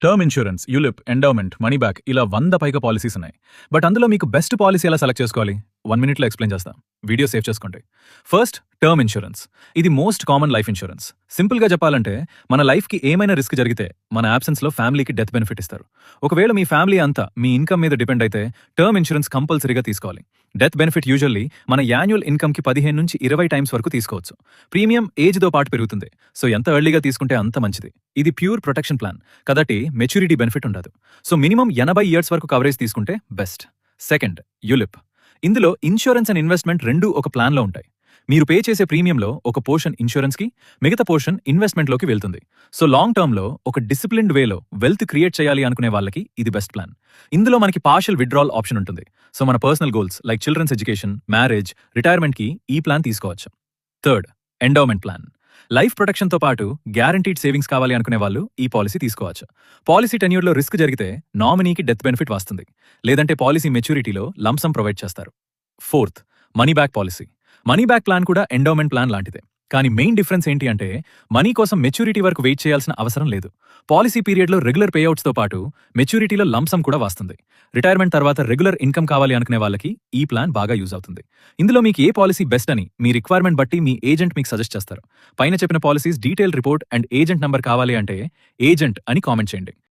Term insurance, ULIP, endowment, money back ఇలా 100 పైగా policies ఉన్నాయి. బట్ అందులో మీకు బెస్ట్ పాలిసీ ఎలా సెలెక్ట్ చేసుకోవాలి? 1 మినిట్లో ఎక్స్‌ప్లెయిన్ చేస్తా. వీడియో సేవ్ చేసుకోండి. First term insurance. ఇది మోస్ట్ కామన్ లైఫ్ ఇన్సూరెన్స్. సింపుల్‌గా చెప్పాలంటే మన లైఫ్‌కి ఏమైనా రిస్క్ జరిగితే మన యాబ్సెన్స్‌లో ఫ్యామిలీకి డెత్ బెనిఫిట్ ఇస్తారు. ఒకవేళ మీ ఫ్యామిలీ అంతా మీ ఇన్కమ్ మీద డిపెండ్ అయితే టర్మ్ ఇన్సూరెన్స్ కంపల్సరీగా తీసుకోవాలి. డెత్ బెనిఫిట్ యూజువల్లీ మన యాన్యువల్ ఇన్కమ్‌కి 15 నుంచి 20 టైమ్స్ వరకు తీసుకోవచ్చు. ప్రీమియం ఏజ్‌తో పాటు పెరుగుతుంది. సో ఎంత ఎర్లీగా తీసుకుంటే అంత మంచిది. ఇది ప్యూర్ ప్రొటెక్షన్ ప్లాన్ కాబట్టి మెచ్యూరిటీ బెనిఫిట్ ఉండదు. సో మినిమం 80 ఇయర్స్ వరకు కవరేజ్ తీసుకుంటే బెస్ట్. Second, ULIP. ఇందులో ఇన్సూరెన్స్ అండ్ ఇన్వెస్ట్మెంట్ రెండూ ఒక ప్లాన్లో ఉంటాయి. మీరు పే చేసే ప్రీమియంలో ఒక పోర్షన్ ఇన్సూరెన్స్కి, మిగతా పోర్షన్ ఇన్వెస్ట్మెంట్లోకి వెళ్తుంది. సో లాంగ్ టర్మ్లో ఒక డిసిప్లిన్డ్ వేలో వెల్త్ క్రియేట్ చేయాలి అనుకునే వాళ్ళకి ఇది బెస్ట్ ప్లాన్. ఇందులో మనకి పార్షియల్ విత్డ్రాల్ ఆప్షన్ ఉంటుంది. సో మన personal goals like children's education, marriage, రిటైర్మెంట్కి ఈ ప్లాన్ తీసుకోవచ్చు. Third, endowment plan. లైఫ్ ప్రొటెక్షన్తో పాటు గ్యారంటీడ్ సేవింగ్స్ కావాలి అనుకునే వాళ్ళు ఈ పాలసీ తీసుకోవచ్చు. పాలసీ టెన్యూర్లో రిస్క్ జరిగితే నామినీకి డెత్ బెనిఫిట్ వస్తుంది. లేదంటే పాలసీ మెచ్యూరిటీలో లంసమ్ ప్రొవైడ్ చేస్తారు. Fourth, money back policy. Money back plan కూడా ఎండోమెంట్ ప్లాన్ లాంటిదే. కానీ మెయిన్ డిఫరెన్స్ ఏంటి అంటే మనీ కోసం మెచ్యూరిటీ వరకు వెయిట్ చేయాల్సిన అవసరం లేదు. పాలసీ పీరియడ్లో రెగ్యులర్ పేఅవుట్స్తో పాటు మెచ్యూరిటీలో లంసమ్ కూడా వస్తుంది. రిటైర్మెంట్ తర్వాత రెగ్యులర్ ఇన్కమ్ కావాలి అనుకునే వాళ్ళకి ఈ ప్లాన్ బాగా యూజ్ అవుతుంది. ఇందులో మీకు ఏ పాలసీ బెస్ట్ అని మీ రిక్వైర్మెంట్ బట్టి మీ ఏజెంట్ మీకు సజెస్ట్ చేస్తారు. పైన చెప్పిన policies detail report and agent number కావాలి అంటే ఏజెంట్ అని కామెంట్ చేయండి.